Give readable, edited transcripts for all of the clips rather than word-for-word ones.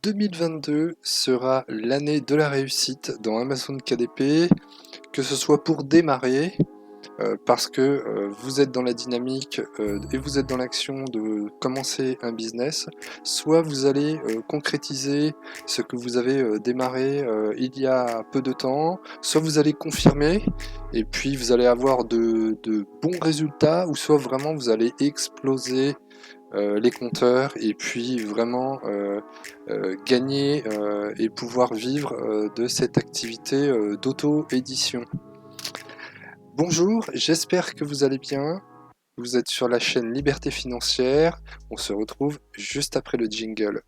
2022 sera l'année de la réussite dans Amazon KDP, que ce soit pour démarrer, parce que vous êtes dans la dynamique et vous êtes dans l'action de commencer un business, soit vous allez concrétiser ce que vous avez démarré il y a peu de temps, soit vous allez confirmer et puis vous allez avoir de bons résultats, ou soit vraiment vous allez exploser les compteurs et puis vraiment gagner et pouvoir vivre de cette activité d'auto-édition. Bonjour, j'espère que vous allez bien. Vous êtes sur la chaîne Liberté Financière. On se retrouve juste après le jingle.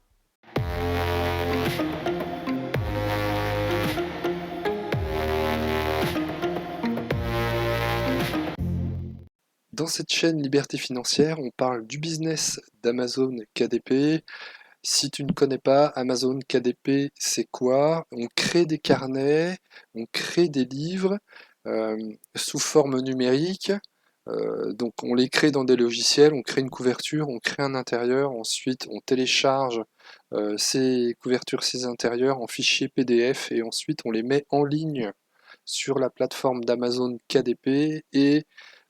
Dans cette chaîne Liberté Financière, on parle du business d'Amazon KDP. Si tu ne connais pas Amazon KDP, c'est quoi? On crée des carnets, on crée des livres euh, sous forme numérique. Donc on les crée dans des logiciels, on crée une couverture, on crée un intérieur, ensuite on télécharge ces couvertures, ces intérieurs en fichier PDF et ensuite on les met en ligne sur la plateforme d'Amazon KDP et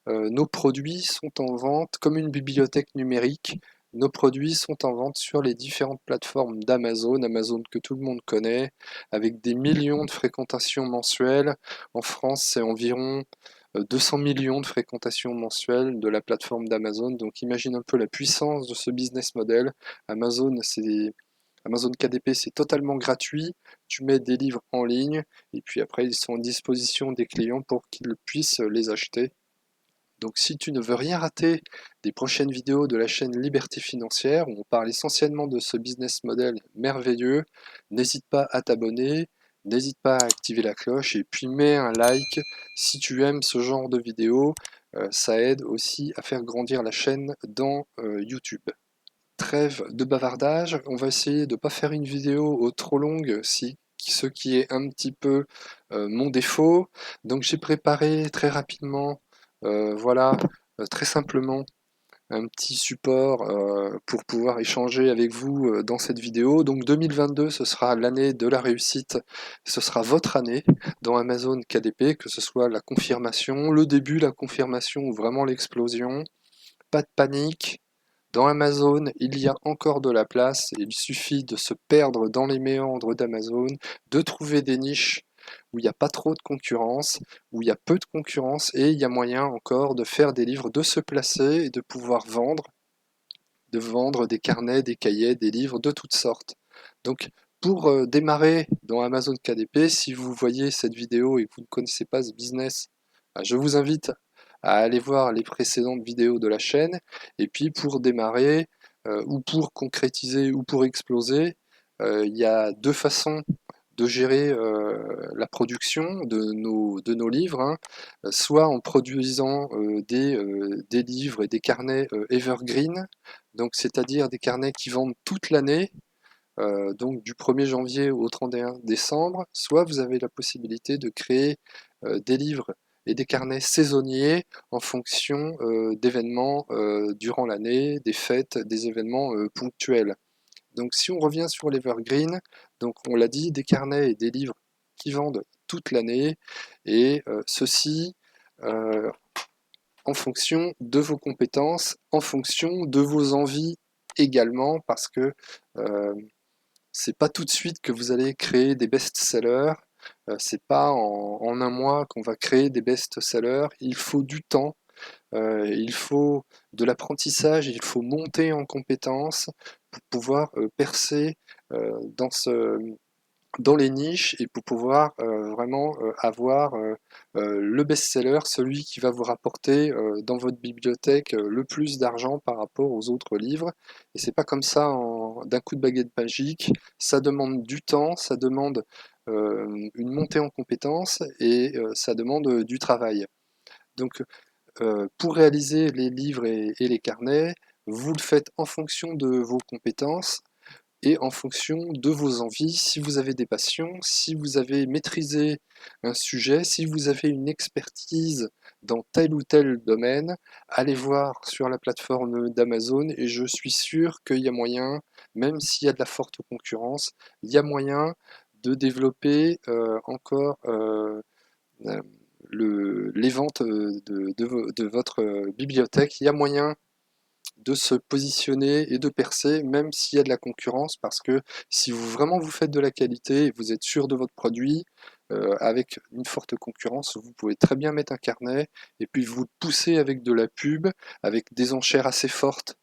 nos produits sont en vente comme une bibliothèque numérique. Nos produits sont en vente sur les différentes plateformes d'Amazon, Amazon que tout le monde connaît, avec des millions de fréquentations mensuelles. En France, c'est environ 200 millions de fréquentations mensuelles de la plateforme d'Amazon. Donc imagine un peu la puissance de ce business model. Amazon, Amazon KDP, c'est totalement gratuit. Tu mets des livres en ligne et puis après, ils sont à disposition des clients pour qu'ils puissent les acheter. Donc si tu ne veux rien rater des prochaines vidéos de la chaîne Liberté Financière, où on parle essentiellement de ce business model merveilleux, n'hésite pas à t'abonner, n'hésite pas à activer la cloche et puis mets un like si tu aimes ce genre de vidéos. Ça aide aussi à faire grandir la chaîne dans YouTube. Trêve de bavardage, on va essayer de ne pas faire une vidéo trop longue, ce qui est un petit peu mon défaut. Donc j'ai préparé très rapidement, voilà, très simplement, un petit support pour pouvoir échanger avec vous dans cette vidéo. Donc 2022, ce sera l'année de la réussite, ce sera votre année dans Amazon KDP, que ce soit la confirmation, le début, la confirmation ou vraiment l'explosion. Pas de panique. Dans Amazon, il y a encore de la place, il suffit de se perdre dans les méandres d'Amazon, de trouver des niches où il n'y a pas trop de concurrence, où il y a peu de concurrence, et il y a moyen encore de faire des livres, de se placer et de pouvoir vendre, de vendre des carnets, des cahiers, des livres de toutes sortes. Donc pour démarrer dans Amazon KDP, si vous voyez cette vidéo et que vous ne connaissez pas ce business, je vous invite à aller voir les précédentes vidéos de la chaîne. Et puis pour démarrer, ou pour concrétiser, ou pour exploser, il y a deux façons de gérer la production de nos livres, hein. Soit en produisant des livres et des carnets evergreen, donc c'est-à-dire des carnets qui vendent toute l'année, donc du 1er janvier au 31 décembre, soit vous avez la possibilité de créer des livres et des carnets saisonniers en fonction d'événements durant l'année, des fêtes, des événements ponctuels. Donc si on revient sur l'Evergreen, donc on l'a dit, des carnets et des livres qui vendent toute l'année, et ceci euh, en fonction de vos compétences, en fonction de vos envies également, parce que euh, c'est pas tout de suite que vous allez créer des best-sellers, c'est pas en un mois qu'on va créer des best-sellers, il faut du temps, il faut de l'apprentissage, il faut monter en compétences pour pouvoir percer dans dans les niches et pour pouvoir vraiment avoir le best-seller, celui qui va vous rapporter dans votre bibliothèque le plus d'argent par rapport aux autres livres. Et c'est pas comme ça d'un coup de baguette magique. Ça demande du temps, ça demande une montée en compétences et ça demande du travail. Donc pour réaliser les livres et les carnets, vous le faites en fonction de vos compétences et en fonction de vos envies. Si vous avez des passions, si vous avez maîtrisé un sujet, si vous avez une expertise dans tel ou tel domaine, allez voir sur la plateforme d'Amazon et je suis sûr qu'il y a moyen même s'il y a de la forte concurrence, il y a moyen de développer encore les ventes de votre bibliothèque. Il y a moyen de se positionner et de percer, même s'il y a de la concurrence, parce que si vous vraiment vous faites de la qualité et vous êtes sûr de votre produit, avec une forte concurrence, vous pouvez très bien mettre un carnet et puis vous le poussez avec de la pub, avec des enchères assez fortes.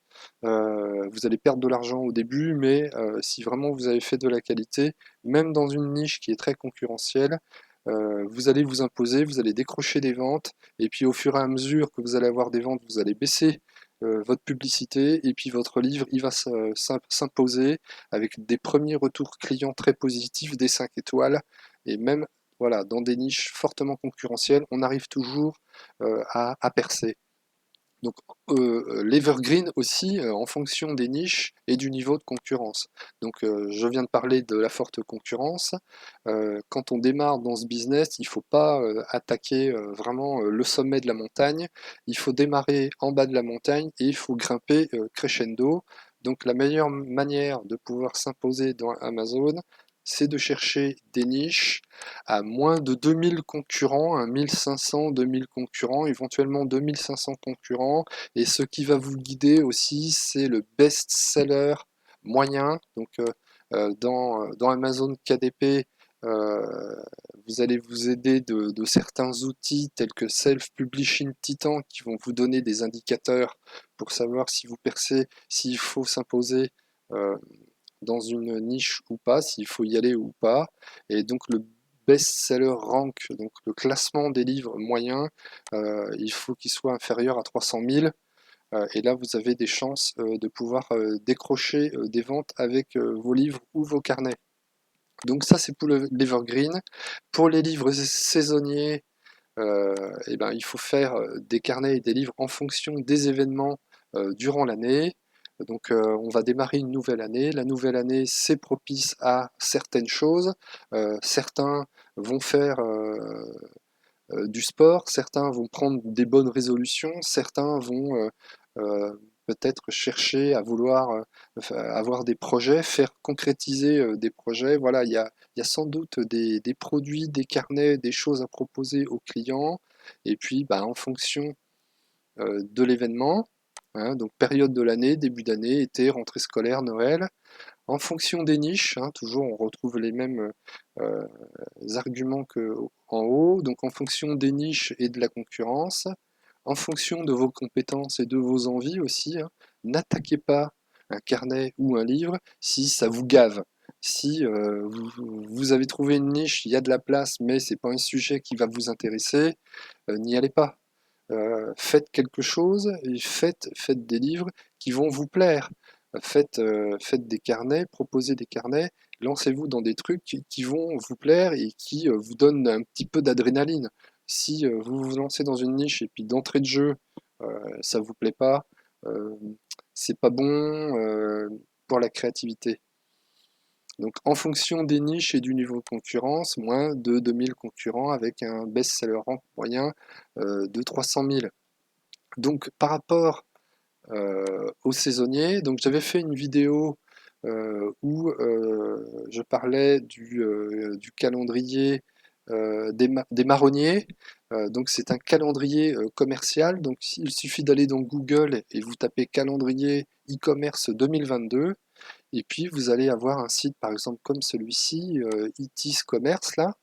Vous allez perdre de l'argent au début, mais si vraiment vous avez fait de la qualité, même dans une niche qui est très concurrentielle, vous allez vous imposer, vous allez décrocher des ventes, et puis au fur et à mesure que vous allez avoir des ventes, vous allez baisser votre publicité, et puis votre livre, il va s'imposer avec des premiers retours clients très positifs, des 5 étoiles, et même voilà, dans des niches fortement concurrentielles, on arrive toujours à percer. Donc l'evergreen aussi, en fonction des niches et du niveau de concurrence. Donc je viens de parler de la forte concurrence. Quand on démarre dans ce business, il ne faut pas attaquer vraiment le sommet de la montagne. Il faut démarrer en bas de la montagne et il faut grimper crescendo. Donc la meilleure manière de pouvoir s'imposer dans Amazon, c'est de chercher des niches à moins de 2000 concurrents, à 1500, 2000 concurrents, éventuellement 2500 concurrents. Et ce qui va vous guider aussi, c'est le best-seller moyen. Donc, dans Amazon KDP, euh, vous allez vous aider de certains outils tels que Self-Publishing Titan qui vont vous donner des indicateurs pour savoir si vous percez, s'il faut s'imposer dans une niche ou pas, s'il faut y aller ou pas. Et donc le best-seller rank, donc le classement des livres moyens, il faut qu'il soit inférieur à 300 000. Et là, vous avez des chances de pouvoir décrocher des ventes avec vos livres ou vos carnets. Donc ça, c'est pour l'Evergreen. Pour les livres saisonniers, eh ben, il faut faire des carnets et des livres en fonction des événements durant l'année. Donc on va démarrer une nouvelle année. La nouvelle année, c'est propice à certaines choses. Certains vont faire du sport, certains vont prendre des bonnes résolutions, certains vont peut-être chercher à vouloir avoir des projets, faire concrétiser des projets. Voilà, il y a sans doute des produits, des carnets, des choses à proposer aux clients. Et puis, bah, en fonction de l'événement, hein, donc période de l'année, début d'année, été, rentrée scolaire, Noël, en fonction des niches, hein, toujours on retrouve les mêmes arguments qu'en haut, donc en fonction des niches et de la concurrence, en fonction de vos compétences et de vos envies aussi, hein, n'attaquez pas un carnet ou un livre si ça vous gave. Si vous avez trouvé une niche, il y a de la place, mais c'est pas un sujet qui va vous intéresser, n'y allez pas. Faites quelque chose, et faites des livres qui vont vous plaire. Faites des carnets, proposez des carnets, lancez-vous dans des trucs qui vont vous plaire et qui vous donnent un petit peu d'adrénaline. Si vous vous lancez dans une niche et puis d'entrée de jeu, ça vous plaît pas, euh, c'est pas bon pour la créativité. Donc en fonction des niches et du niveau de concurrence, moins de 2000 concurrents avec un best-seller rank moyen de 300 000. Donc par rapport aux saisonniers, donc j'avais fait une vidéo où je parlais du calendrier des marronniers. Donc c'est un calendrier commercial. Donc il suffit d'aller dans Google et vous tapez calendrier e-commerce 2022. Et puis vous allez avoir un site par exemple comme celui-ci, Itis Commerce là,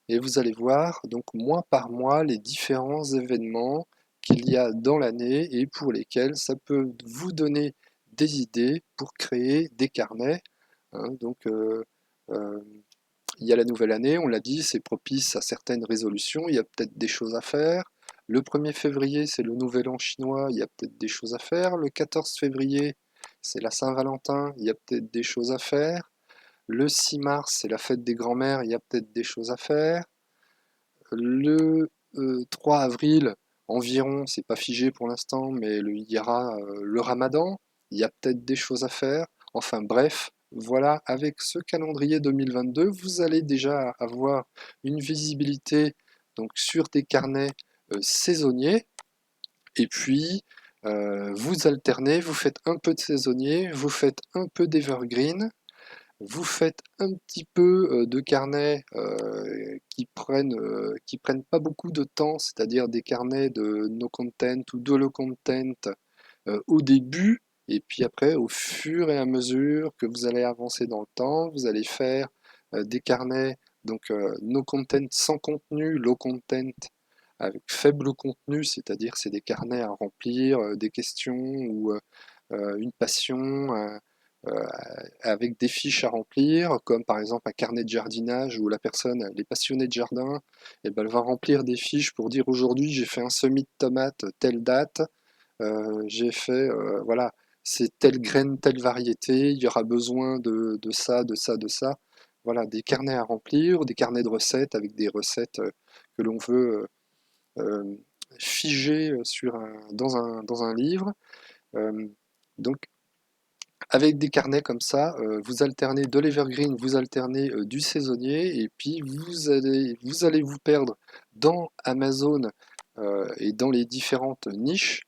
et vous allez voir donc mois par mois les différents événements qu'il y a dans l'année et pour lesquels ça peut vous donner des idées pour créer des carnets, hein. Donc euh, il y a la nouvelle année, on l'a dit, c'est propice à certaines résolutions, il y a peut-être des choses à faire. Le 1er février, c'est le nouvel an chinois, il y a peut-être des choses à faire. Le 14 février, c'est la Saint-Valentin, il y a peut-être des choses à faire. Le 6 mars, c'est la fête des grands-mères, il y a peut-être des choses à faire. Le 3 avril environ, c'est pas figé pour l'instant, mais il y aura le Ramadan, il y a peut-être des choses à faire. Enfin bref, voilà, avec ce calendrier 2022, vous allez déjà avoir une visibilité donc sur des carnets saisonniers. Et puis, Vous alternez, vous faites un peu de saisonnier, vous faites un peu d'evergreen, vous faites un petit peu de carnets qui prennent pas beaucoup de temps, c'est-à-dire des carnets de no content ou de low content au début, et puis après, au fur et à mesure que vous allez avancer dans le temps, vous allez faire des carnets, donc no content sans contenu, low content avec faible contenu, c'est-à-dire c'est des carnets à remplir, des questions ou une passion euh, avec des fiches à remplir, comme par exemple un carnet de jardinage où la personne, elle est passionnée de jardin, et ben elle va remplir des fiches pour dire aujourd'hui j'ai fait un semis de tomates telle date, j'ai fait, voilà, c'est telle graine, telle variété, il y aura besoin de ça, de ça, de ça. Voilà, des carnets à remplir, des carnets de recettes avec des recettes que l'on veut figer dans un livre. Euh, donc, avec des carnets comme ça, vous alternez de l'evergreen, vous alternez du saisonnier, et puis vous allez vous perdre dans Amazon et dans les différentes niches,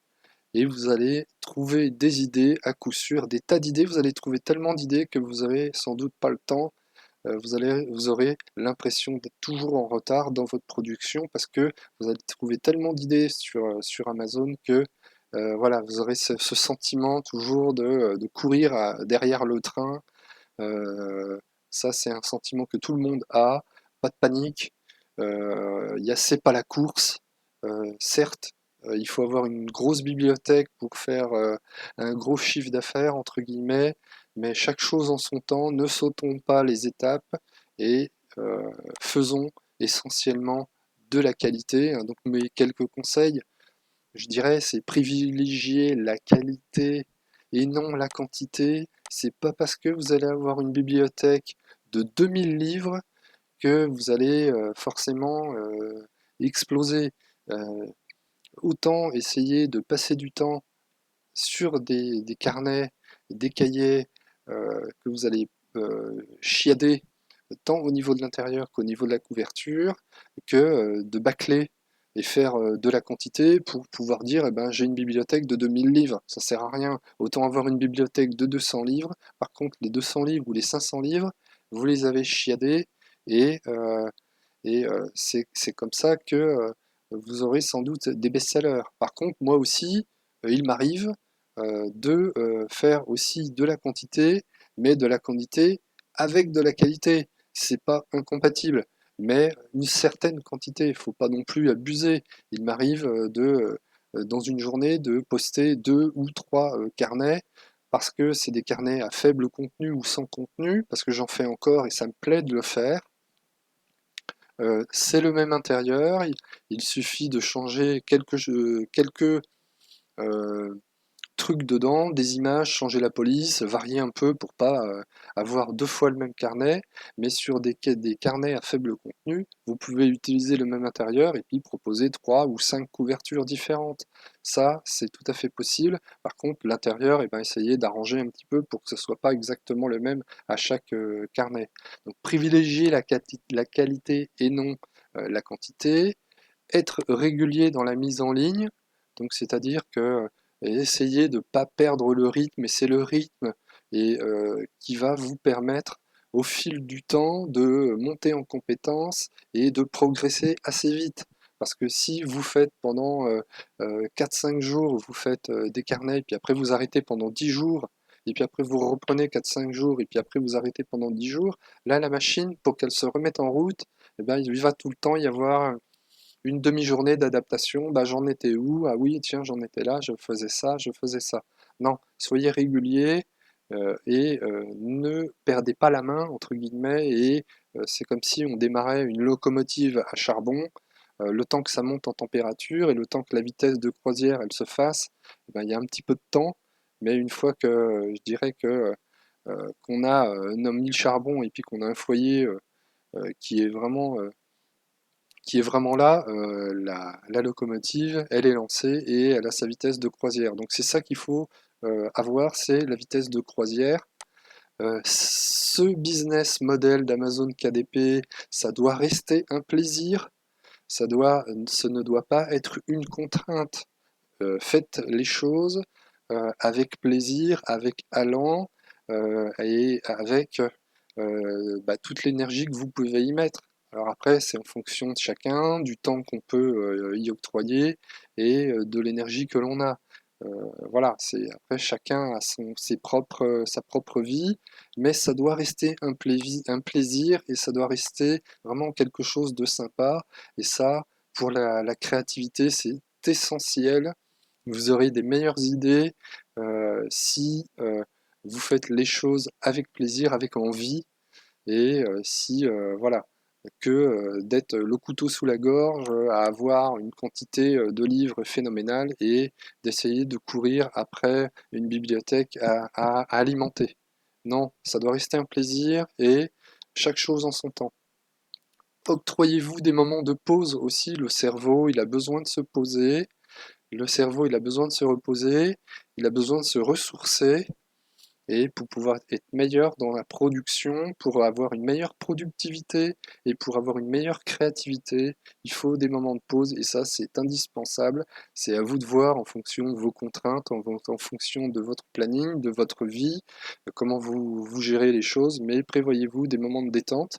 et vous allez trouver des idées à coup sûr, des tas d'idées. Vous allez trouver tellement d'idées que vous n'avez sans doute pas le temps. Vous aurez l'impression d'être toujours en retard dans votre production parce que vous allez trouver tellement d'idées sur Amazon que voilà, vous aurez ce sentiment toujours de courir derrière le train. Euh, Ça, c'est un sentiment que tout le monde a. Pas de panique. C'est pas la course. Certes, il faut avoir une grosse bibliothèque pour faire un gros chiffre d'affaires, entre guillemets, mais chaque chose en son temps, ne sautons pas les étapes et faisons essentiellement de la qualité. Donc mes quelques conseils, je dirais, c'est privilégier la qualité et non la quantité. C'est pas parce que vous allez avoir une bibliothèque de 2000 livres que vous allez forcément exploser. Euh, Autant essayer de passer du temps sur des carnets, des cahiers que vous allez chiader tant au niveau de l'intérieur qu'au niveau de la couverture, que de bâcler et faire de la quantité pour pouvoir dire eh ben, j'ai une bibliothèque de 2000 livres. Ça sert à rien. Autant avoir une bibliothèque de 200 livres. Par contre, les 200 livres ou les 500 livres, vous les avez chiadés et, c'est comme ça que vous aurez sans doute des best-sellers. Par contre, moi aussi, il m'arrive de faire aussi de la quantité, mais de la quantité avec de la qualité. C'est pas incompatible, mais une certaine quantité. Il faut pas non plus abuser. Il m'arrive dans une journée, de poster 2 ou 3 carnets parce que c'est des carnets à faible contenu ou sans contenu, parce que j'en fais encore et ça me plaît de le faire. C'est le même intérieur, il suffit de changer quelques euh, trucs dedans, des images, changer la police, varier un peu pour pas avoir 2 fois le même carnet, mais sur des carnets à faible contenu, vous pouvez utiliser le même intérieur et puis proposer 3 ou 5 couvertures différentes. Ça, c'est tout à fait possible. Par contre, l'intérieur, eh ben, essayez d'arranger un petit peu pour que ce soit pas exactement le même à chaque carnet. Donc, privilégier la qualité et non la quantité, être régulier dans la mise en ligne, donc c'est-à-dire que essayer de ne pas perdre le rythme, et c'est le rythme qui va vous permettre au fil du temps de monter en compétences et de progresser assez vite. Parce que si vous faites pendant 4-5 jours, vous faites des carnets, puis après vous arrêtez pendant 10 jours, et puis après vous reprenez 4-5 jours, et puis après vous arrêtez pendant 10 jours, là la machine, pour qu'elle se remette en route, eh ben, il va tout le temps y avoir une demi-journée d'adaptation, bah, j'en étais où? Ah oui, tiens, j'en étais là, je faisais ça, je faisais ça. Non, soyez régulier et ne perdez pas la main, entre guillemets, et c'est comme si on démarrait une locomotive à charbon, le temps que ça monte en température et le temps que la vitesse de croisière, elle se fasse, eh ben, il y a un petit peu de temps, mais une fois que je dirais que qu'on a mis le charbon et puis qu'on a un foyer qui est vraiment là, la locomotive, elle est lancée et elle a sa vitesse de croisière. Donc c'est ça qu'il faut avoir, c'est la vitesse de croisière. Ce business model d'Amazon KDP, ça doit rester un plaisir, ce ne doit pas être une contrainte. faites les choses avec plaisir, avec allant et avec toute l'énergie que vous pouvez y mettre. Alors après, c'est en fonction de chacun, du temps qu'on peut y octroyer et de l'énergie que l'on a. Voilà, c'est après chacun a sa propre vie, mais ça doit rester un plaisir et ça doit rester vraiment quelque chose de sympa. Et ça, pour la créativité, c'est essentiel. Vous aurez des meilleures idées si vous faites les choses avec plaisir, avec envie, et si voilà, que d'être le couteau sous la gorge, à avoir une quantité de livres phénoménale et d'essayer de courir après une bibliothèque à alimenter. Non, ça doit rester un plaisir et chaque chose en son temps. Octroyez-vous des moments de pause aussi, le cerveau, il a besoin de se poser, le cerveau, il a besoin de se reposer, il a besoin de se ressourcer, et pour pouvoir être meilleur dans la production, pour avoir une meilleure productivité et pour avoir une meilleure créativité, il faut des moments de pause et ça, c'est indispensable. C'est à vous de voir en fonction de vos contraintes, en fonction de votre planning, de votre vie, comment vous gérez les choses, mais prévoyez-vous des moments de détente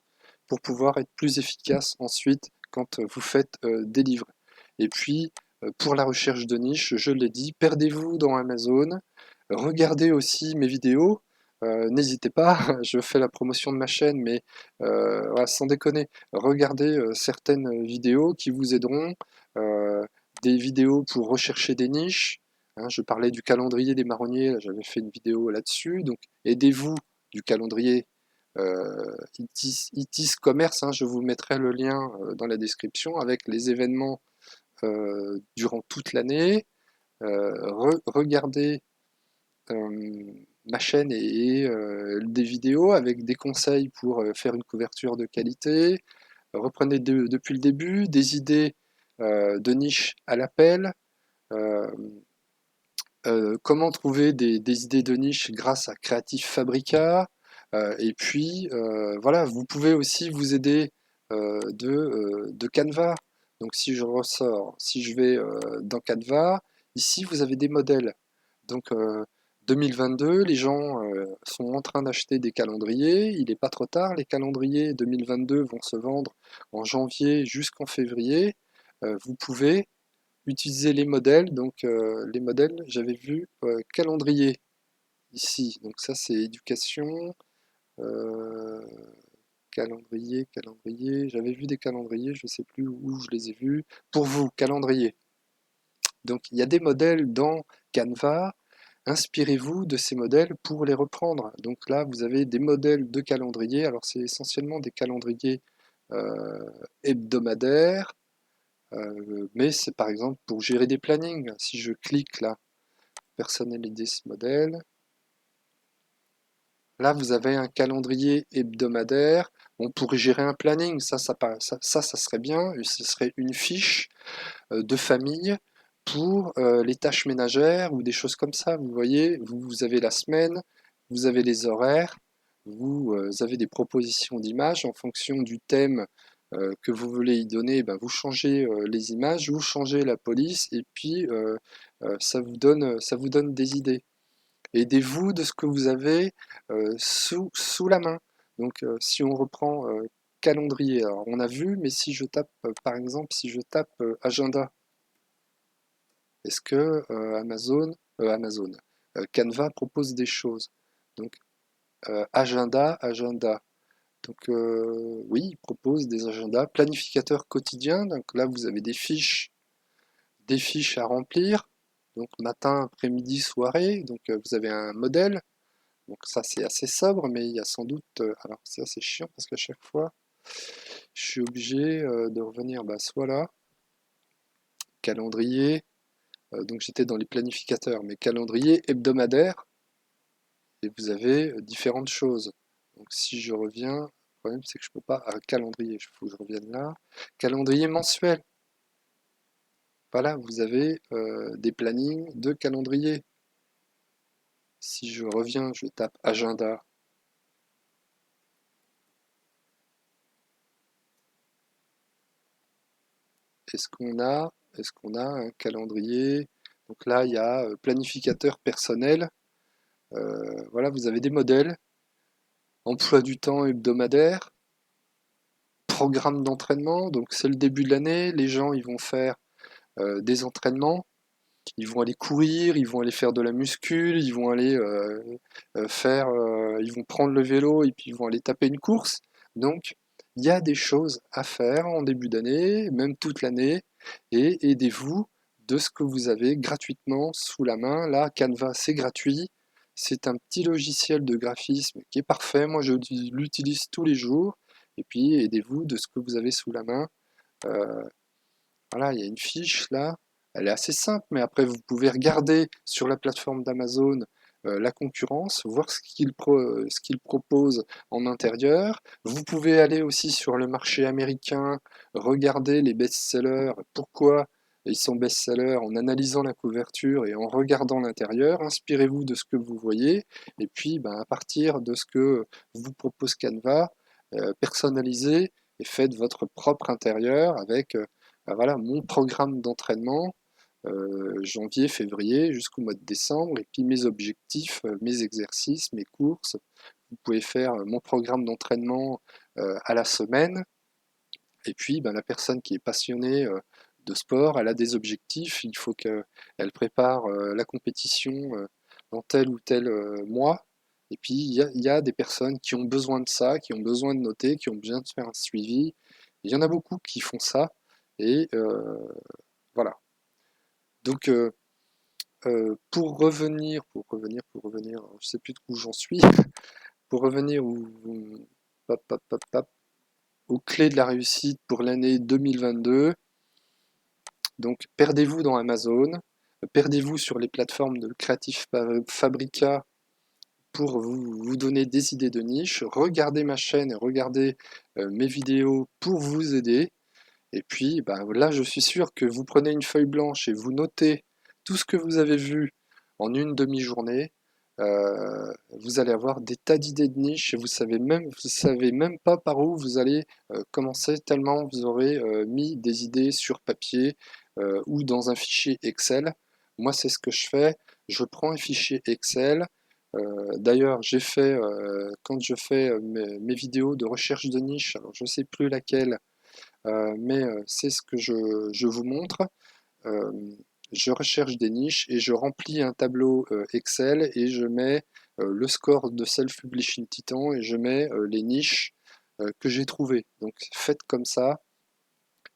pour pouvoir être plus efficace ensuite quand vous faites des livres. Et puis, pour la recherche de niche, je l'ai dit, perdez-vous dans Amazon, regardez aussi mes vidéos. N'hésitez pas, je fais la promotion de ma chaîne, mais voilà, sans déconner, regardez certaines vidéos qui vous aideront, euh, des vidéos pour rechercher des niches. Hein, je parlais du calendrier des marronniers, j'avais fait une vidéo là-dessus, donc aidez-vous du calendrier Itis Commerce, hein, je vous mettrai le lien dans la description avec les événements durant toute l'année. Regardez ma chaîne et des vidéos avec des conseils pour faire une couverture de qualité. Reprenez depuis le début des idées de niche à l'appel. Euh, Comment trouver des idées de niche grâce à Creative Fabrica. Et puis, voilà, vous pouvez aussi vous aider de Canva. Donc, si je ressors, si je vais dans Canva, ici, vous avez des modèles. Donc, 2022, les gens sont en train d'acheter des calendriers. Il n'est pas trop tard. Les calendriers 2022 vont se vendre en janvier jusqu'en février. Vous pouvez utiliser les modèles. Donc, les modèles, j'avais vu calendrier ici. Donc, ça, c'est éducation. euh, calendrier. J'avais vu des calendriers, je ne sais plus où je les ai vus. Pour vous, calendrier. Donc, il y a des modèles dans Canva. Inspirez-vous de ces modèles pour les reprendre. Donc là, vous avez des modèles de calendrier. Alors, c'est essentiellement des calendriers hebdomadaires, mais c'est par exemple pour gérer des plannings. Si je clique là, personnaliser ce modèle, là, vous avez un calendrier hebdomadaire. On pourrait gérer un planning, ça serait bien. Ce serait une fiche de famille pour les tâches ménagères ou des choses comme ça. Vous voyez, vous avez la semaine, vous avez les horaires, vous avez des propositions d'images en fonction du thème que vous voulez y donner. Ben, vous changez les images, vous changez la police et puis ça vous donne des idées. Aidez-vous de ce que vous avez sous la main. Donc, si on reprend calendrier, alors on a vu, mais si je tape, par exemple, si je tape agenda, est-ce que Amazon, Canva propose des choses? Donc, agenda. Donc, oui, il propose des agendas. Planificateur quotidien, donc là, vous avez des fiches à remplir. Donc, matin, après-midi, soirée. Donc, vous avez un modèle. Donc ça c'est assez sobre, mais il y a sans doute... alors c'est assez chiant parce qu'à chaque fois, je suis obligé de revenir soit là, calendrier, donc j'étais dans les planificateurs, mais calendrier hebdomadaire, et vous avez différentes choses. Donc si je reviens, le problème c'est que je peux pas... calendrier, il faut que je revienne là. Calendrier mensuel, voilà, vous avez des plannings de calendrier. Si je reviens, je tape agenda. Est-ce qu'on a un calendrier? Donc là, il y a planificateur personnel. Voilà, vous avez des modèles, emploi du temps hebdomadaire, programme d'entraînement. Donc c'est le début de l'année, les gens ils vont faire des entraînements, ils vont aller courir, ils vont aller faire de la muscule, ils vont aller ils vont prendre le vélo et puis ils vont aller taper une course. Donc il y a des choses à faire en début d'année, même toute l'année, et aidez-vous de ce que vous avez gratuitement sous la main. Là, Canva, c'est gratuit. C'est un petit logiciel de graphisme qui est parfait. Moi, je l'utilise tous les jours. Et puis, aidez-vous de ce que vous avez sous la main. Euh, voilà, il y a une fiche là. Elle est assez simple, mais après, vous pouvez regarder sur la plateforme d'Amazon la concurrence, voir ce qu'ils proposent en intérieur. Vous pouvez aller aussi sur le marché américain, regarder les best-sellers, pourquoi ils sont best-sellers en analysant la couverture et en regardant l'intérieur. Inspirez-vous de ce que vous voyez, et puis ben, à partir de ce que vous propose Canva, personnalisez et faites votre propre intérieur avec voilà, mon programme d'entraînement janvier, février jusqu'au mois de décembre, et puis mes objectifs, mes exercices, mes courses. Vous pouvez faire mon programme d'entraînement à la semaine, et puis ben, la personne qui est passionnée de sport, elle a des objectifs, il faut qu'elle prépare la compétition dans tel ou tel mois. Et puis il y a des personnes qui ont besoin de ça, qui ont besoin de noter, qui ont besoin de faire un suivi. Il y en a beaucoup qui font ça, et voilà. Donc pour revenir, je sais plus de où j'en suis, pour revenir pop, pop, pop, pop, aux clés de la réussite pour l'année 2022. Donc perdez-vous dans Amazon, perdez-vous sur les plateformes de Creative Fabrica pour vous donner des idées de niche. Regardez ma chaîne et regardez mes vidéos pour vous aider. Et puis bah, là, je suis sûr que vous prenez une feuille blanche et vous notez tout ce que vous avez vu en une demi-journée. Vous allez avoir des tas d'idées de niche et vous savez même pas par où vous allez commencer tellement vous aurez mis des idées sur papier ou dans un fichier Excel. Moi, c'est ce que je fais. Je prends un fichier Excel. D'ailleurs, quand je fais mes vidéos de recherche de niche, alors je sais plus laquelle, mais c'est ce que je vous montre. Euh, je recherche des niches et je remplis un tableau Excel et je mets le score de Self-Publishing Titan et je mets les niches que j'ai trouvées. Donc faites comme ça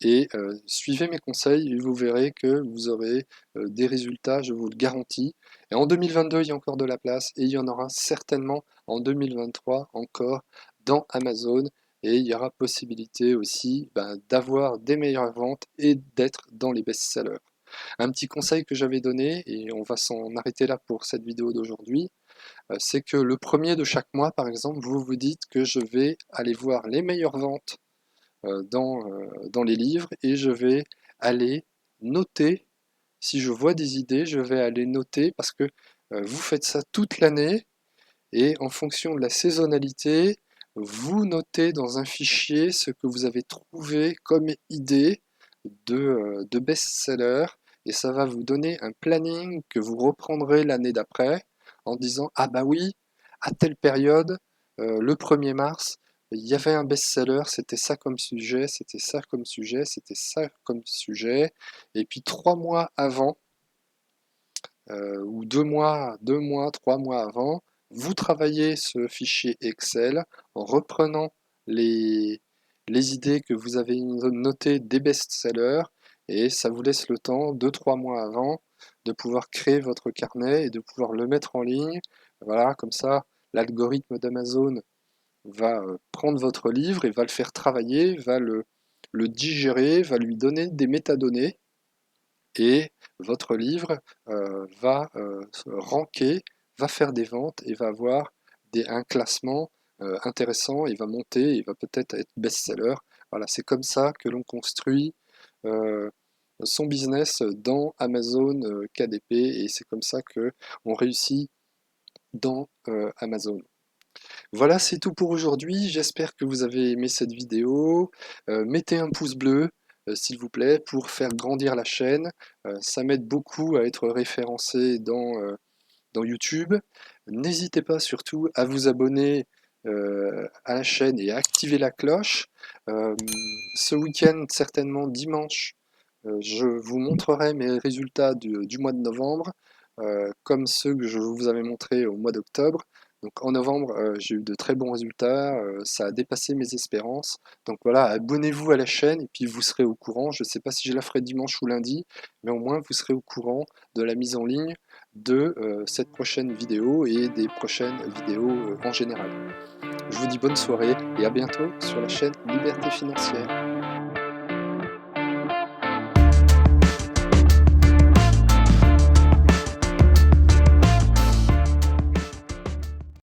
et suivez mes conseils et vous verrez que vous aurez des résultats, je vous le garantis. Et en 2022, il y a encore de la place et il y en aura certainement en 2023 encore dans Amazon. Et il y aura possibilité aussi ben, d'avoir des meilleures ventes et d'être dans les best-sellers. Un petit conseil que j'avais donné, et on va s'en arrêter là pour cette vidéo d'aujourd'hui, c'est que le premier de chaque mois, par exemple, vous vous dites que je vais aller voir les meilleures ventes dans les livres et je vais aller noter. Si je vois des idées, je vais aller noter parce que vous faites ça toute l'année et en fonction de la saisonnalité, vous notez dans un fichier ce que vous avez trouvé comme idée de best-seller et ça va vous donner un planning que vous reprendrez l'année d'après en disant ah bah oui, à telle période, le 1er mars, il y avait un best-seller, c'était ça comme sujet, c'était ça comme sujet, c'était ça comme sujet. Et puis 3 mois avant, ou 2 mois, 3 mois avant, vous travaillez ce fichier Excel en reprenant les, les idées que vous avez notées des best-sellers et ça vous laisse le temps, 2, 3 mois avant, de pouvoir créer votre carnet et de pouvoir le mettre en ligne. Voilà, comme ça, l'algorithme d'Amazon va prendre votre livre et va le faire travailler, va le digérer, va lui donner des métadonnées et votre livre va se ranker, va faire des ventes et va avoir un classement intéressant, il va monter, il va peut-être être best-seller. Voilà, c'est comme ça que l'on construit euh, son business dans Amazon KDP et c'est comme ça que on réussit dans Amazon. Voilà, c'est tout pour aujourd'hui. J'espère que vous avez aimé cette vidéo. Mettez un pouce bleu, s'il vous plaît, pour faire grandir la chaîne. Ça m'aide beaucoup à être référencé dans YouTube. N'hésitez pas surtout à vous abonner à la chaîne et à activer la cloche. Euh, Ce week-end, certainement dimanche, je vous montrerai mes résultats du mois de novembre, comme ceux que je vous avais montrés au mois d'octobre. Donc en novembre, j'ai eu de très bons résultats, ça a dépassé mes espérances. Donc voilà, abonnez-vous à la chaîne et puis vous serez au courant. Je ne sais pas si je la ferai dimanche ou lundi, mais au moins vous serez au courant de la mise en ligne de cette prochaine vidéo et des prochaines vidéos en général. Je vous dis bonne soirée et à bientôt sur la chaîne Liberté Financière.